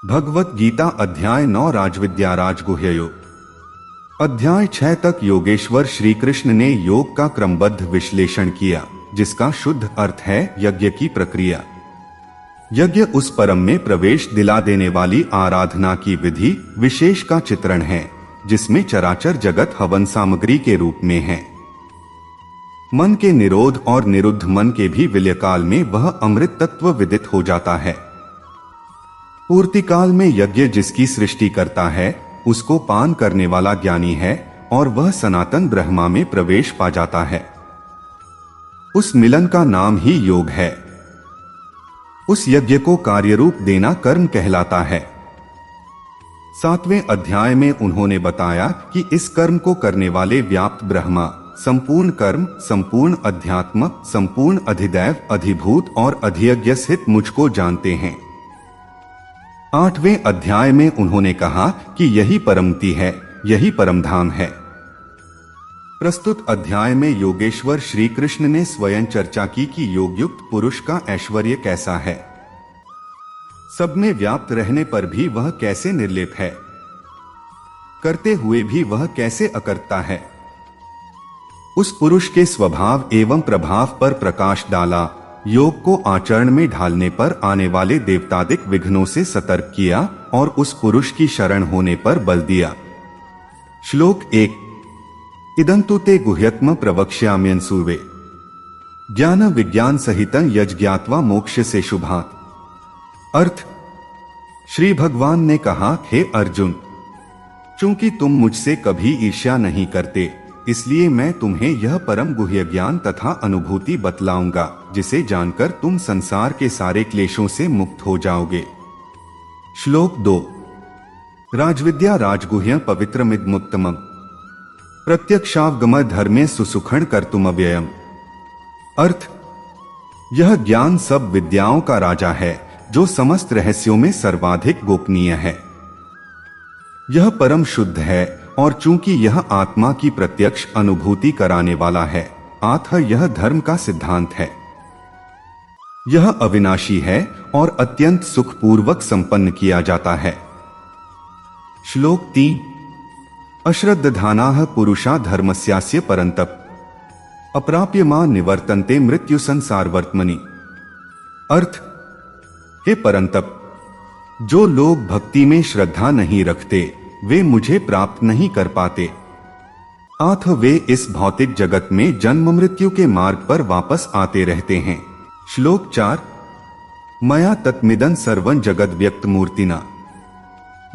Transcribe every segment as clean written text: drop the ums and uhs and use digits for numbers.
भगवत गीता अध्याय 9 राजविद्या राजगुह्य योग। अध्याय 6 तक योगेश्वर श्री कृष्ण ने योग का क्रमबद्ध विश्लेषण किया, जिसका शुद्ध अर्थ है यज्ञ की प्रक्रिया। यज्ञ उस परम में प्रवेश दिला देने वाली आराधना की विधि विशेष का चित्रण है, जिसमें चराचर जगत हवन सामग्री के रूप में है। मन के निरोध और निरुद्ध मन के भी विलय काल में वह अमृत तत्व विदित हो जाता है। पूर्ति काल में यज्ञ जिसकी सृष्टि करता है, उसको पान करने वाला ज्ञानी है और वह सनातन ब्रह्मा में प्रवेश पा जाता है। उस मिलन का नाम ही योग है। उस यज्ञ को कार्य रूप देना कर्म कहलाता है। 7वें अध्याय में उन्होंने बताया कि इस कर्म को करने वाले व्याप्त ब्रह्मा संपूर्ण कर्म, संपूर्ण अध्यात्म, संपूर्ण अधिदैव, अधिभूत और अधियज्ञ स्थित मुझको जानते हैं। 8वें अध्याय में उन्होंने कहा कि यही परमति है, यही परम धाम है। प्रस्तुत अध्याय में योगेश्वर श्री कृष्ण ने स्वयं चर्चा की कि योगयुक्त पुरुष का ऐश्वर्य कैसा है। सब में व्याप्त रहने पर भी वह कैसे निर्लेप है, करते हुए भी वह कैसे अकर्ता है। उस पुरुष के स्वभाव एवं प्रभाव पर प्रकाश डाला, योग को आचरण में ढालने पर आने वाले देवतादिक विघ्नों से सतर्क किया और उस पुरुष की शरण होने पर बल दिया। श्लोक 1। इदंतु ते गुह्यत्म प्रवक्ष्याम्यंसूवे ज्ञान विज्ञान सहितं यज्ञात्वा मोक्ष से शुभात्। अर्थ, श्री भगवान ने कहा, हे अर्जुन, चूंकि तुम मुझसे कभी ईर्ष्या नहीं करते, इसलिए मैं तुम्हें यह परम गुह्य ज्ञान तथा अनुभूति बतलाऊंगा, जिसे जानकर तुम संसार के सारे क्लेशों से मुक्त हो जाओगे। श्लोक 2। राजविद्या राजगुह्य पवित्रमिदमुत्तमम् प्रत्यक्षावगम धर्मे सुसुखण कर्तुमव्ययम्। अर्थ, यह ज्ञान सब विद्याओं का राजा है, जो समस्त रहस्यों में सर्वाधिक गोपनीय है। यह परम शुद्ध है और चूंकि यह आत्मा की प्रत्यक्ष अनुभूति कराने वाला है, अतः यह धर्म का सिद्धांत है। यह अविनाशी है और अत्यंत सुखपूर्वक संपन्न किया जाता है। श्लोक 3। अश्रद्धानाः पुरुषा धर्मस्यास्य परन्तप अप्राप्यमा निवर्तन्ते मृत्यु संसारवर्त्मनि। अर्थ, हे परंतप, जो लोग भक्ति में श्रद्धा नहीं रखते, वे मुझे प्राप्त नहीं कर पाते, अतः वे इस भौतिक जगत में जन्म मृत्यु के मार्ग पर वापस आते रहते हैं। श्लोक 4। मया तत्मिदं सर्वं जगद व्यक्त मूर्तिना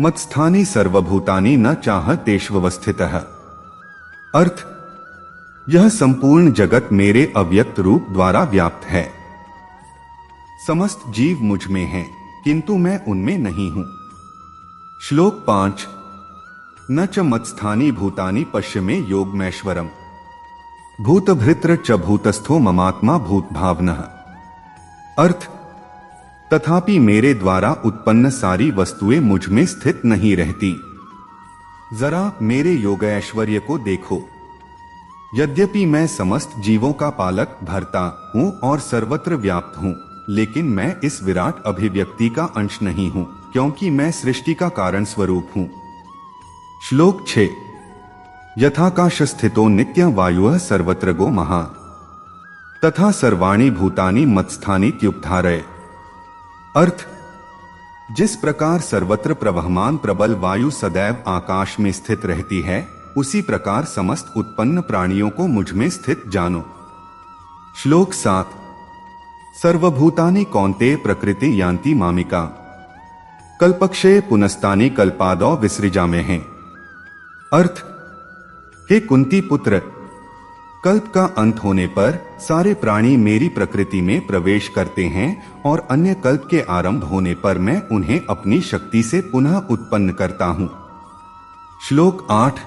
मत्स्थानि सर्वभूतानि न चाहतेष्वस्थितः। अर्थ, यह संपूर्ण जगत मेरे अव्यक्त रूप द्वारा व्याप्त है। समस्त जीव मुझ में हैं, किंतु मैं उनमें नहीं हूं। श्लोक 5। न च मत्स्थानि भूतानि पश्य में योगमैश्वरम् भूतभृत्र च भूतस्थो ममात्मा भूतभावनः। अर्थ, तथापि मेरे द्वारा उत्पन्न सारी वस्तुएं मुझ में स्थित नहीं रहती। जरा मेरे योग ऐश्वर्य को देखो। यद्यपि मैं समस्त जीवों का पालक भर्ता हूं और सर्वत्र व्याप्त हूं, लेकिन मैं इस विराट अभिव्यक्ति का अंश नहीं हूं, क्योंकि मैं सृष्टि का कारण स्वरूप हूं। श्लोक 6। यथाकाश स्थितो नित्यं वायुः सर्वत्र गो महा तथा सर्वाणि भूतानि मत्स्थानि त्युपधारय। अर्थ, जिस प्रकार सर्वत्र प्रवहमान प्रबल वायु सदैव आकाश में स्थित रहती है, उसी प्रकार समस्त उत्पन्न प्राणियों को मुझ में स्थित जानो। श्लोक 7। सर्वभूतानि कौन्तेय प्रकृति यान्ति मामिका कल्पक्षये पुनस्तानि कल्पादौ विसृजाम्यहम्। अर्थ, हे कुंती पुत्र, कल्प का अंत होने पर सारे प्राणी मेरी प्रकृति में प्रवेश करते हैं और अन्य कल्प के आरंभ होने पर मैं उन्हें अपनी शक्ति से पुनः उत्पन्न करता हूं। श्लोक 8।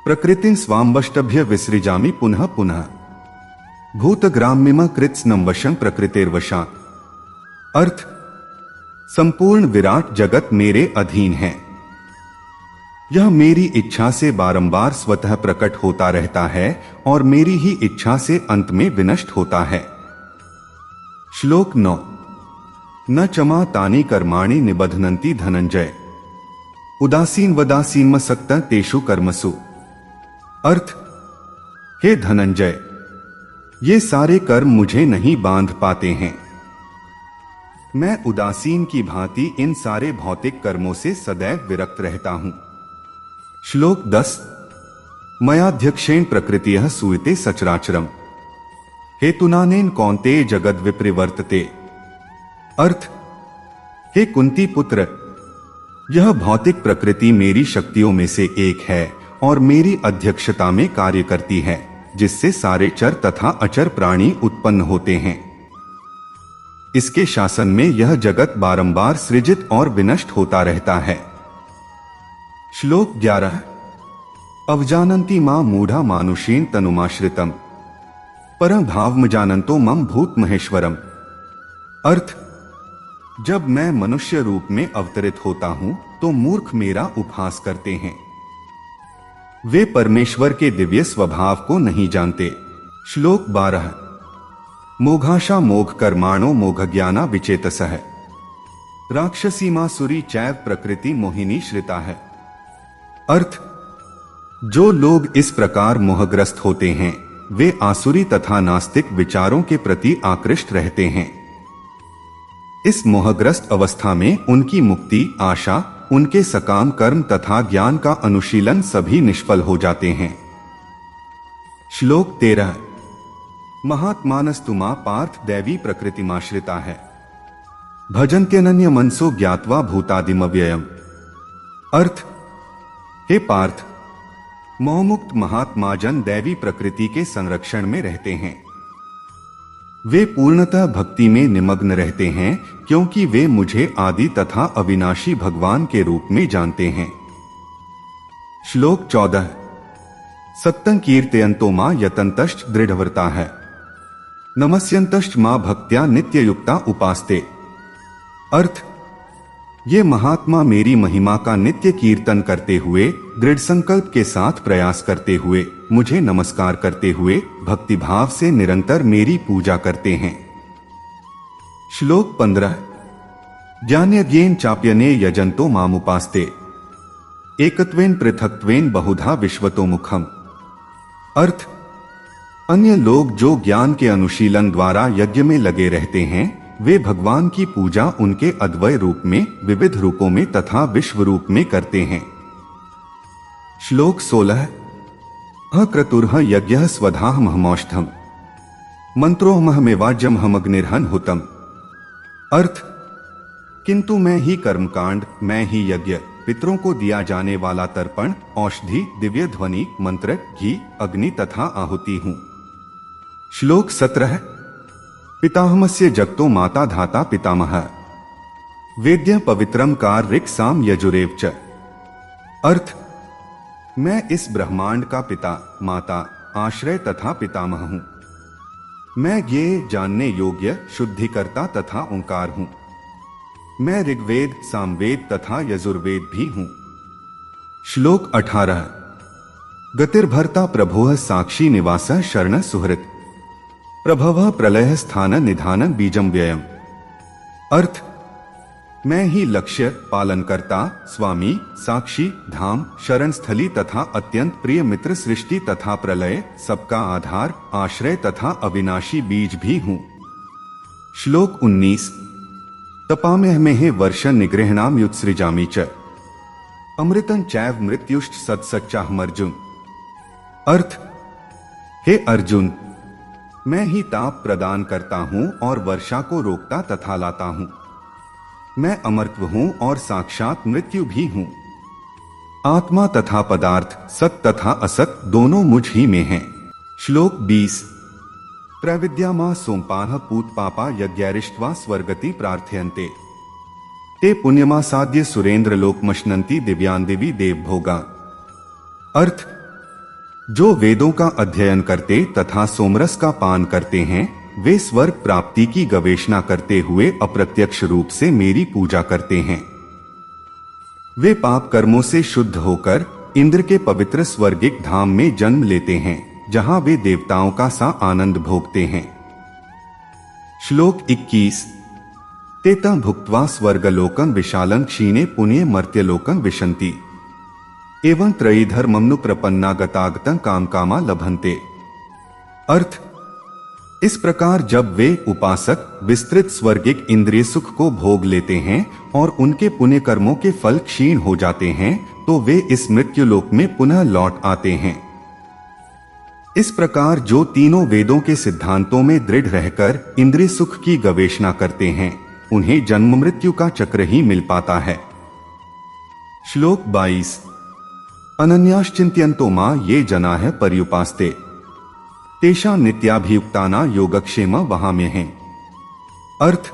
प्रकृतिं स्वाम्बष्टभ्य विसृजामि पुनः पुनः भूतग्राम्यम कृत्स्नं वशं प्रकृतिर्वशात्। अर्थ, संपूर्ण विराट जगत मेरे अधीन है। यह मेरी इच्छा से बारंबार स्वतः प्रकट होता रहता है और मेरी ही इच्छा से अंत में विनष्ट होता है। श्लोक 9। न चमा तानि कर्माणि निबध्नन्ति धनंजय। उदासीन वदासीनमसक्त तेषु कर्मसु। अर्थ, हे धनंजय, ये सारे कर्म मुझे नहीं बांध पाते हैं। मैं उदासीन की भांति इन सारे भौतिक कर्मों से सदैव विरक्त रहता हूं। श्लोक 10। मयाध्यक्षेण प्रकृतियः सूयते सचराचरम् हेतुनानेन कौन्तेय जगद विप्रवर्तते। अर्थ, हे कुंती पुत्र, यह भौतिक प्रकृति मेरी शक्तियों में से एक है और मेरी अध्यक्षता में कार्य करती है, जिससे सारे चर तथा अचर प्राणी उत्पन्न होते हैं। इसके शासन में यह जगत बारंबार सृजित और विनष्ट होता रहता है। श्लोक 11। अवजानन्ति मां मूढ़ा मानुषेण तनुमाश्रितम् परं भावम जानन्तो मम भूत महेश्वरम। अर्थ, जब मैं मनुष्य रूप में अवतरित होता हूं तो मूर्ख मेरा उपहास करते हैं। वे परमेश्वर के दिव्य स्वभाव को नहीं जानते। श्लोक 12। मोघाशा मोघ कर्माणो मोघज्ञाना विचेतसः राक्षसीमासुरी चैव प्रकृति मोहिनी श्रिता है। अर्थ, जो लोग इस प्रकार मोहग्रस्त होते हैं वे आसुरी तथा नास्तिक विचारों के प्रति आकृष्ट रहते हैं। इस मोहग्रस्त अवस्था में उनकी मुक्ति, आशा, उनके सकाम कर्म तथा ज्ञान का अनुशीलन सभी निष्फल हो जाते हैं। श्लोक 13। महात्मानस्तुमा पार्थ दैवी प्रकृतिमाश्रिता है भजन्त्यनन्य मनसो ज्ञात्वा भूतादिमव्ययम्। अर्थ, हे पार्थ, मोहमुक्त महात्मा जन दैवी प्रकृति के संरक्षण में रहते हैं। वे पूर्णतः भक्ति में निमग्न रहते हैं क्योंकि वे मुझे आदि तथा अविनाशी भगवान के रूप में जानते हैं। श्लोक 14। सत्तं कीर्तयन्तो मां यतन्तश्च दृढ़व्रता है नमस्यन्तश्च मां भक्त्या नित्ययुक्ता उपास्ते। अर्थ, ये महात्मा मेरी महिमा का नित्य कीर्तन करते हुए, दृढ़ संकल्प के साथ प्रयास करते हुए, मुझे नमस्कार करते हुए भक्तिभाव से निरंतर मेरी पूजा करते हैं। श्लोक 15। ज्ञानयज्ञेन चाप्यने यजन्तो मामुपास्ते एकत्वेन पृथक्त्वेन बहुधा विश्वतो मुखम। अर्थ, अन्य लोग जो ज्ञान के अनुशीलन द्वारा यज्ञ में लगे रहते हैं वे भगवान की पूजा उनके अद्वय रूप में, विविध रूपों में तथा विश्व रूप में करते हैं। श्लोक 16। क्रतुर्ह यज्ञः स्वधाहमहमौष्ठम् मंत्रोहमहमेवाज्यमहमग्निर्हन् हुतम्। अर्थ, किंतु मैं ही कर्मकांड, मैं ही यज्ञ, पितरों को दिया जाने वाला तर्पण, औषधि, दिव्य ध्वनि, मंत्र, घी, अग्नि तथा आहुति हूं। श्लोक 17। पितामहस्य जगतो माता धाता पितामह वेद्य पवित्रम कार ऋक् साम यजुरेव च। अर्थ, मैं इस ब्रह्मांड का पिता, माता, आश्रय तथा पितामह हूं। मैं ये जानने योग्य, शुद्धिकर्ता तथा ओंकार हूं। मैं ऋग्वेद, सामवेद तथा यजुर्वेद भी हूं। श्लोक 18। गतिर्भर्ता प्रभोः साक्षी निवासः शरण सुहृत् प्रभवः प्रलय स्थान निधान बीजम व्ययम्। अर्थ, मैं ही लक्ष्य, पालनकर्ता, स्वामी, साक्षी, धाम, शरण स्थली तथा अत्यंत प्रिय मित्र, सृष्टि तथा प्रलय, सबका आधार, आश्रय तथा अविनाशी बीज भी हूं। श्लोक 19। तपाम्यहमेह वर्ष निगृह्णाम युत्सृजामि च अमृतं चैव मृत्युश्च सत्सच्चाहमर्जुन। अर्थ, हे अर्जुन, मैं ही ताप प्रदान करता हूं और वर्षा को रोकता तथा लाता हूं। मैं अमरत्व हूं और साक्षात मृत्यु भी हूं। आत्मा तथा पदार्थ, सत तथा असत दोनों मुझ ही में हैं। श्लोक 20। त्रैविद्यामा सोमपाः पूत पापा यज्ञैरिष्ट्वा स्वर्गति प्रार्थयन्ते ते पुण्यमासाद्य सुरेंद्र लोकमश्नन्ति दिव्यान दिवी देवभोगा। अर्थ, जो वेदों का अध्ययन करते तथा सोमरस का पान करते हैं वे स्वर्ग प्राप्ति की गवेषणा करते हुए अप्रत्यक्ष रूप से मेरी पूजा करते हैं। वे पाप कर्मों से शुद्ध होकर इंद्र के पवित्र स्वर्गिक धाम में जन्म लेते हैं जहां वे देवताओं का सा आनंद भोगते हैं। श्लोक 21। तेतं भुक्त्वा स्वर्गलोकं विशालं क्षीणे पुण्ये मर्त्यलोकं विशन्ति एवं त्रयी धर्ममनु प्रपन्ना गतागतं काम कामा लभन्ते। अर्थ, इस प्रकार जब वे उपासक विस्तृत स्वर्गिक इंद्रिय सुख को भोग लेते हैं और उनके पुण्य कर्मों के फल क्षीण हो जाते हैं तो वे इस मृत्युलोक में पुनः लौट आते हैं। इस प्रकार जो तीनों वेदों के सिद्धांतों में दृढ़ रहकर इंद्रिय सुख की गवेषणा करते हैं उन्हें जन्म मृत्यु का चक्र ही मिल पाता है। श्लोक 22 अनन्याश्चिंत्यन्तो मां ये जनाः पर्युपास्ते तेषां नित्याभियुक्तानां योगक्षेम वहाम्यहम्। अर्थ,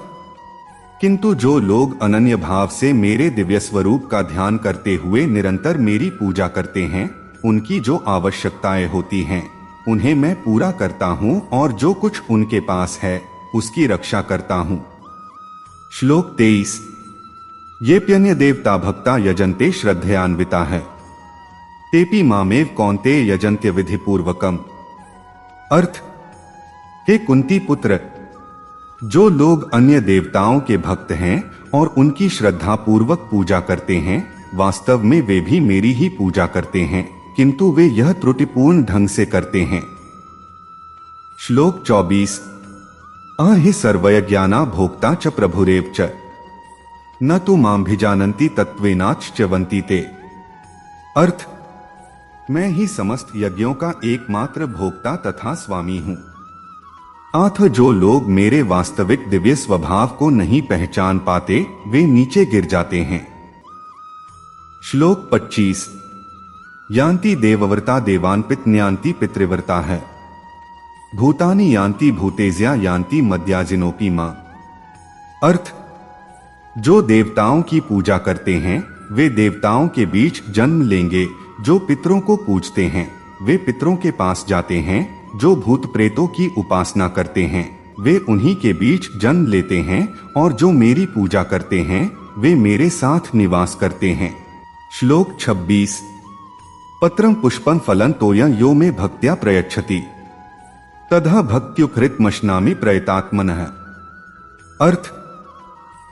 किंतु जो लोग अनन्य भाव से मेरे दिव्य स्वरूप का ध्यान करते हुए निरंतर मेरी पूजा करते हैं उनकी जो आवश्यकताएं होती हैं उन्हें मैं पूरा करता हूं और जो कुछ उनके पास है उसकी रक्षा करता हूं। श्लोक 23 येऽप्यन्य देवता भक्ता यजन्ते श्रद्धयान्विता है तेपि मामेव कौन्तेय यजन्त्य विधिपूर्वकम्। अर्थ, हे कुंती पुत्र, जो लोग अन्य देवताओं के भक्त हैं और उनकी श्रद्धा पूर्वक पूजा करते हैं वास्तव में वे भी मेरी ही पूजा करते हैं किंतु वे यह त्रुटिपूर्ण ढंग से करते हैं। श्लोक 24 अहि सर्वयज्ञाना भोक्ता च प्रभुरेव च न तु मां भिजानन्ति तत्त्वेनाच्च्यवन्ति ते। अर्थ, मैं ही समस्त यज्ञों का एकमात्र भोक्ता तथा स्वामी हूं। अथ जो लोग मेरे वास्तविक दिव्य स्वभाव को नहीं पहचान पाते वे नीचे गिर जाते हैं। श्लोक 25 यान्ति देवव्रता देवान् पितन्यान्ति पितृव्रता है भूतानि यान्ति भूतेज्या यान्ति मद्याजिनोपि मां। अर्थ, जो देवताओं की पूजा करते हैं वे देवताओं के बीच जन्म लेंगे, जो पितरों को पूजते हैं वे पितरों के पास जाते हैं, जो भूत प्रेतों की उपासना करते हैं वे उन्हीं के बीच जन्म लेते हैं और जो मेरी पूजा करते हैं वे मेरे साथ निवास करते हैं। श्लोक 26 पत्रं पुष्पं फलं तोयं यो मे भक्त्या प्रयच्छति ततः भक्त्युपहृतमश्नामि प्रयतात्मनः। अर्थ,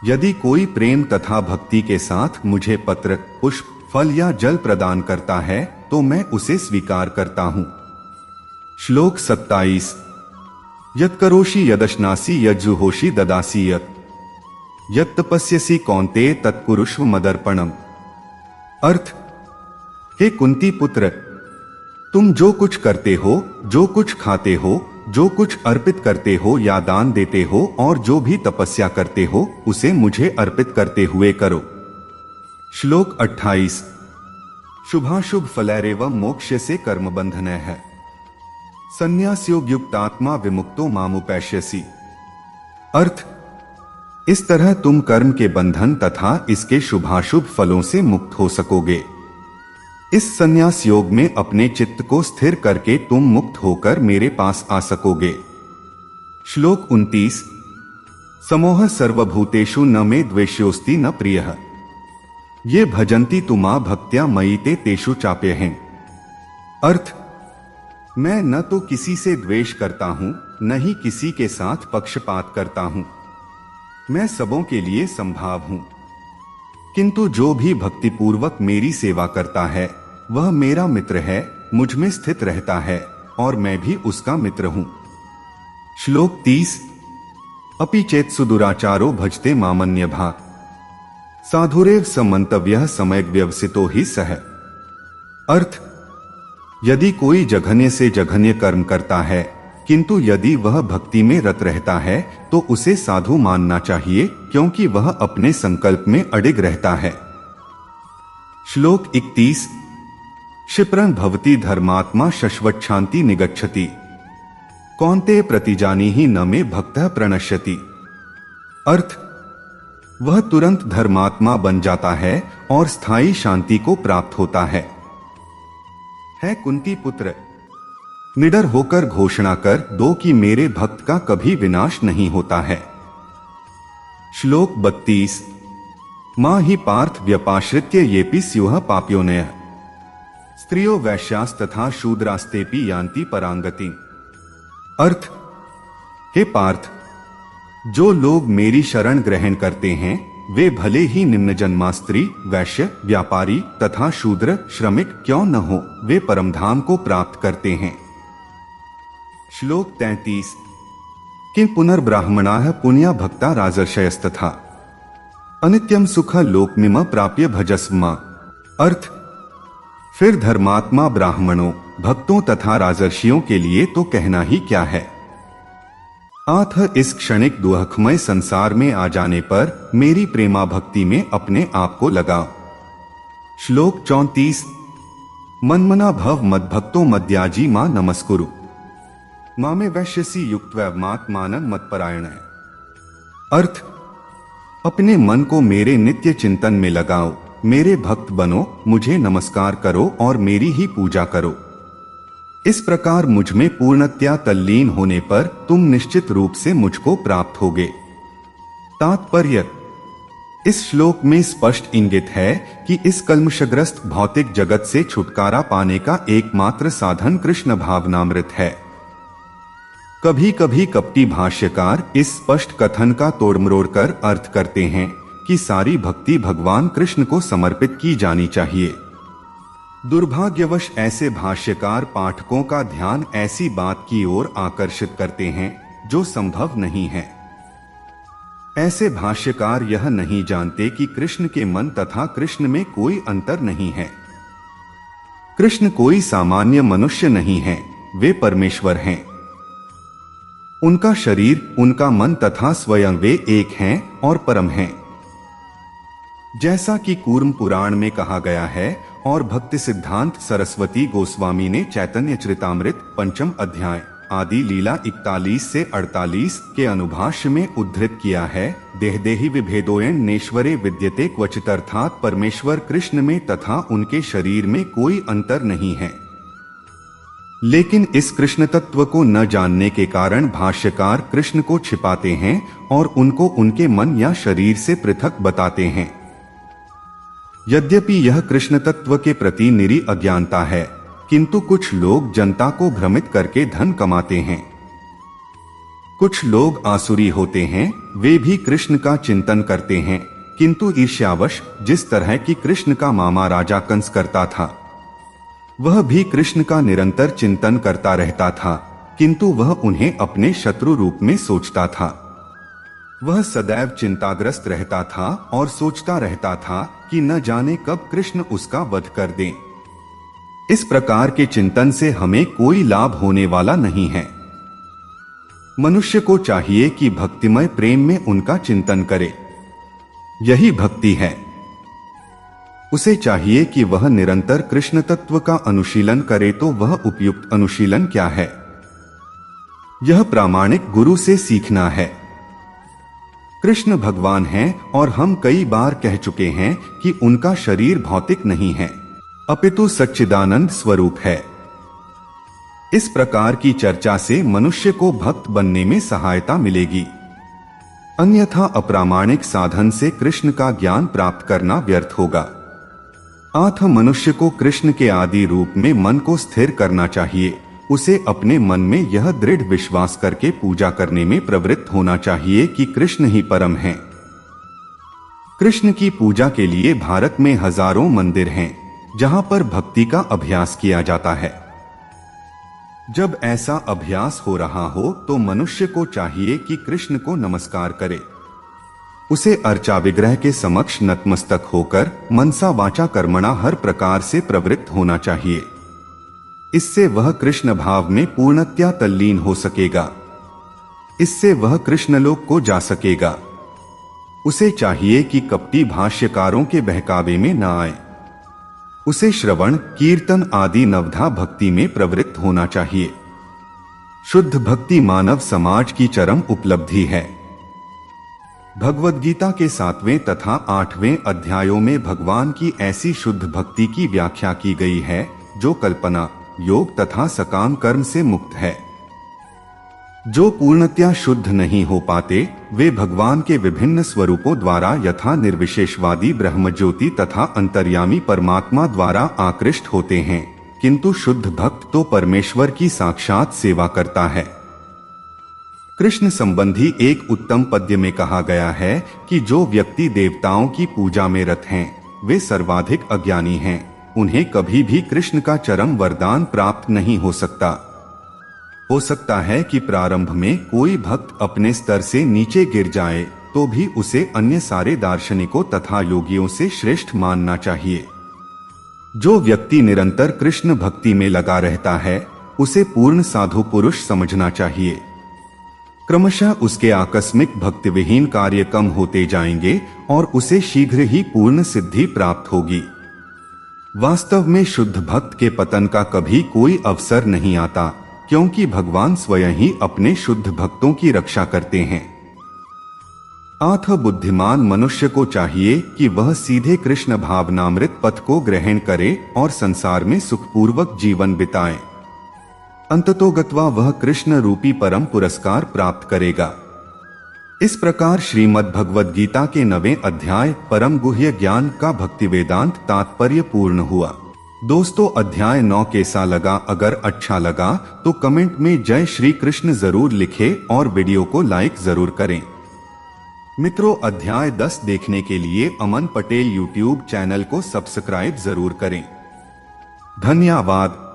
यदि कोई प्रेम तथा भक्ति के साथ मुझे पत्र पुष्प फल या जल प्रदान करता है तो मैं उसे स्वीकार करता हूं। श्लोक 27 यत्करोषि यदश्नासि यज्जुहोषि ददासि यत्तपस्यसि कौन्तेय तत्कुरुष्व मदर्पणम्। अर्थ, हे कुंती पुत्र, तुम जो कुछ करते हो, जो कुछ खाते हो, जो कुछ अर्पित करते हो या दान देते हो और जो भी तपस्या करते हो उसे मुझे अर्पित करते हुए करो। श्लोक 28 शुभाशुभ फलैरेव मोक्ष्यसे कर्म बंधनः है संन्यासयोगयुक्तात्मा विमुक्तो मामुपैष्यसि। अर्थ, इस तरह तुम कर्म के बंधन तथा इसके शुभाशुभ फलों से मुक्त हो सकोगे। इस संन्यास योग में अपने चित्त को स्थिर करके तुम मुक्त होकर मेरे पास आ सकोगे। श्लोक 29 समोह सर्वभूतेषु न मे द्वेष्योस्ति न प्रियः ये भजन्ति तुमा भक्त्या मयि ते तेषु चाप्यहम्। अर्थ, मैं न तो किसी से द्वेष करता हूं न ही किसी के साथ पक्षपात करता हूं। मैं सबों के लिए संभाव हूं, किंतु जो भी भक्तिपूर्वक मेरी सेवा करता है वह मेरा मित्र है, मुझ में स्थित रहता है और मैं भी उसका मित्र हूं। श्लोक 30 अपि चेत्सु दुराचारो भजते मामन्य भाक् साधुरेव समन्तव्यः सम्यग् व्यवसितो हि सः। अर्थ, यदि कोई जघन्य से जघन्य कर्म करता है किंतु यदि वह भक्ति में रत रहता है तो उसे साधु मानना चाहिए क्योंकि वह अपने संकल्प में अडिग रहता है। श्लोक 31 क्षिप्रं भवति धर्मात्मा शश्वच्छान्ति निगच्छति कौन्तेय प्रतिजानी ही न मे भक्तः प्रणश्यति। अर्थ, वह तुरंत धर्मात्मा बन जाता है और स्थायी शांति को प्राप्त होता है कुंती पुत्र, निडर होकर घोषणा कर दो कि मेरे भक्त का कभी विनाश नहीं होता है। श्लोक 32 मां ही पार्थ व्यपाश्रित्य येपि स्युः पाप्योनयः स्त्रियो वैश्यास्तथा शूद्रास्तेपि यान्ति परांगति। अर्थ, हे पार्थ, जो लोग मेरी शरण ग्रहण करते हैं वे भले ही निम्न जन्मा स्त्री, वैश्य, व्यापारी तथा शूद्र, श्रमिक क्यों न हो, वे परमधाम को प्राप्त करते हैं। श्लोक 33। किं पुनर्ब्राह्मणाः पुण्या भक्ता राजर्षयस्तथा अनित्यम सुख लोकमिम प्राप्य भजस्म। अर्थ, फिर धर्मात्मा ब्राह्मणों, भक्तों तथा राजर्षियों के लिए तो कहना ही क्या है। आथ इस क्षणिक दुखमय संसार में आ जाने पर मेरी प्रेमा भक्ति में अपने आप को लगाओ। श्लोक 34। मनमना भव मद्भक्तो मद्याजी मां नमस्कुरु मामे वैश्यसी युक्त्वैवमात्मानं मत्परायण। अर्थ, अपने मन को मेरे नित्य चिंतन में लगाओ, मेरे भक्त बनो, मुझे नमस्कार करो और मेरी ही पूजा करो। इस प्रकार मुझ में पूर्णतया तल्लीन होने पर तुम निश्चित रूप से मुझको प्राप्त होगे। तात्पर्य, इस श्लोक में स्पष्ट इंगित है कि इस कल्मषग्रस्त भौतिक जगत से छुटकारा पाने का एकमात्र साधन कृष्ण भावनामृत है। कभी कभी कपटी भाष्यकार इस स्पष्ट कथन का तोड़मरोड़ कर अर्थ करते हैं कि सारी भक्ति भगवान कृष्ण को समर्पित की जानी चाहिए। दुर्भाग्यवश ऐसे भाष्यकार पाठकों का ध्यान ऐसी बात की ओर आकर्षित करते हैं जो संभव नहीं है। ऐसे भाष्यकार यह नहीं जानते कि कृष्ण के मन तथा कृष्ण में कोई अंतर नहीं है। कृष्ण कोई सामान्य मनुष्य नहीं है, वे परमेश्वर हैं। उनका शरीर, उनका मन तथा स्वयं वे एक हैं और परम हैं। जैसा कि कूर्म पुराण में कहा गया है और भक्ति सिद्धांत सरस्वती गोस्वामी ने चैतन्य चरितामृत 5 अध्याय आदि लीला 41 से 48 के अनुभाष्य में उद्धृत किया है, देहदेहि विभेदोयन नेश्वरे विद्यते क्वचित, अर्थात परमेश्वर कृष्ण में तथा उनके शरीर में कोई अंतर नहीं है। लेकिन इस कृष्ण तत्व को न जानने के कारण भाष्यकार कृष्ण को छिपाते हैं और उनको उनके मन या शरीर से पृथक बताते हैं। यद्यपि यह कृष्ण तत्व के प्रति निरी अज्ञानता है, किंतु कुछ लोग जनता को भ्रमित करके धन कमाते हैं। कुछ लोग आसुरी होते हैं, वे भी कृष्ण का चिंतन करते हैं, किंतु ईर्ष्यावश जिस तरह की कृष्ण का मामा राजा कंस करता था, वह भी कृष्ण का निरंतर चिंतन करता रहता था, किंतु वह उन्हें अपने शत्रु रूप में सोचता था। वह सदैव चिंताग्रस्त रहता था और सोचता रहता था कि न जाने कब कृष्ण उसका वध कर दें। इस प्रकार के चिंतन से हमें कोई लाभ होने वाला नहीं है। मनुष्य को चाहिए कि भक्तिमय प्रेम में उनका चिंतन करे, यही भक्ति है। उसे चाहिए कि वह निरंतर कृष्ण तत्व का अनुशीलन करे। तो वह उपयुक्त अनुशीलन क्या है? यह प्रामाणिक गुरु से सीखना है। कृष्ण भगवान हैं और हम कई बार कह चुके हैं कि उनका शरीर भौतिक नहीं है, अपितु सच्चिदानंद स्वरूप है। इस प्रकार की चर्चा से मनुष्य को भक्त बनने में सहायता मिलेगी, अन्यथा अप्रामाणिक साधन से कृष्ण का ज्ञान प्राप्त करना व्यर्थ होगा। अतः मनुष्य को कृष्ण के आदि रूप में मन को स्थिर करना चाहिए। उसे अपने मन में यह दृढ़ विश्वास करके पूजा करने में प्रवृत्त होना चाहिए कि कृष्ण ही परम हैं। कृष्ण की पूजा के लिए भारत में हजारों मंदिर हैं, जहां पर भक्ति का अभ्यास किया जाता है। जब ऐसा अभ्यास हो रहा हो तो मनुष्य को चाहिए कि कृष्ण को नमस्कार करे। उसे अर्चा विग्रह के समक्ष नतमस्तक होकर मनसा वाचा कर्मणा हर प्रकार से प्रवृत्त होना चाहिए। इससे वह कृष्ण भाव में पूर्णतया तल्लीन हो सकेगा। इससे वह कृष्णलोक को जा सकेगा। उसे चाहिए कि कपटी भाष्यकारों के बहकावे में न आए। उसे श्रवण, कीर्तन आदि नवधा भक्ति में प्रवृत्त होना चाहिए। शुद्ध भक्ति मानव समाज की चरम उपलब्धि है। भगवद गीता के 7वें तथा 8वें अध्यायों में भगवान की ऐसी शुद्ध भक्ति की व्याख्या की गई है जो कल्पना, योग तथा सकाम कर्म से मुक्त है। जो पूर्णतया शुद्ध नहीं हो पाते वे भगवान के विभिन्न स्वरूपों द्वारा यथा निर्विशेषवादी ब्रह्मज्योति तथा अंतर्यामी परमात्मा द्वारा आकृष्ट होते हैं, किंतु शुद्ध भक्त तो परमेश्वर की साक्षात सेवा करता है। कृष्ण संबंधी एक उत्तम पद्य में कहा गया है कि जो व्यक्ति देवताओं की पूजा में रत हैं, वे सर्वाधिक अज्ञानी हैं। उन्हें कभी भी कृष्ण का चरम वरदान प्राप्त नहीं हो सकता। हो सकता है कि प्रारंभ में कोई भक्त अपने स्तर से नीचे गिर जाए, तो भी उसे अन्य सारे दार्शनिकों तथा योगियों से श्रेष्ठ मानना चाहिए। जो व्यक्ति निरंतर कृष्ण भक्ति में लगा रहता है, उसे पूर्ण साधु पुरुष समझना चाहिए। क्रमशः उसके आकस्मिक भक्ति विहीन कार्य कम होते जाएंगे और उसे शीघ्र ही पूर्ण सिद्धि प्राप्त होगी। वास्तव में शुद्ध भक्त के पतन का कभी कोई अवसर नहीं आता, क्योंकि भगवान स्वयं ही अपने शुद्ध भक्तों की रक्षा करते हैं। अतः बुद्धिमान मनुष्य को चाहिए कि वह सीधे कृष्ण भावनामृत पथ को ग्रहण करे और संसार में सुखपूर्वक जीवन बिताए। अंततोगत्वा वह कृष्ण रूपी परम पुरस्कार प्राप्त करेगा। इस प्रकार श्रीमद् भगवद गीता के 9वें अध्याय परम गुह्य ज्ञान का भक्ति वेदांत तात्पर्य पूर्ण हुआ। दोस्तों, अध्याय 9 कैसा लगा? अगर अच्छा लगा तो कमेंट में जय श्री कृष्ण जरूर लिखें और वीडियो को लाइक जरूर करें। मित्रों, अध्याय 10 देखने के लिए अमन पटेल यूट्यूब चैनल को सब्सक्राइब जरूर करें। धन्यवाद।